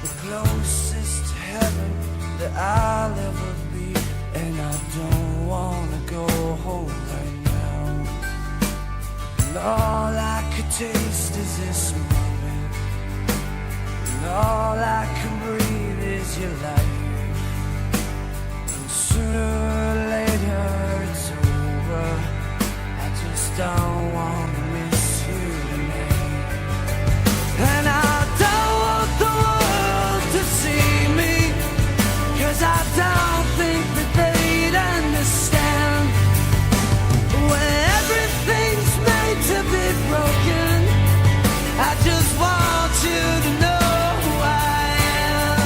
the closest to heaven that I'll ever be. And I don't wanna go home right now. And all I could taste is this moment, and all I can breathe is your life. And sooner or later it's over. I just don't wanna miss you tonight. And I don't want the world to see me, 'cause I don't think that they'd understand. When everything's made to be broken, I just want you to know who I am.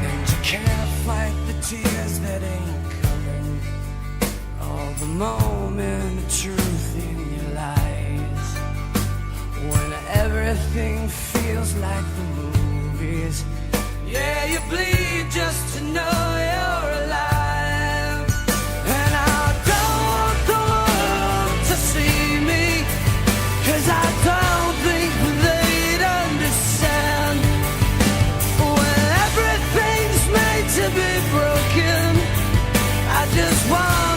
And you can't fight the tears that ain't coming, all the moment of truth in your lies. When everything feels like the movies, yeah, you bleed just to know you're alive. And I don't want the world to see me, 'cause I don't think they'd understand. When everything's made to be broken, I just want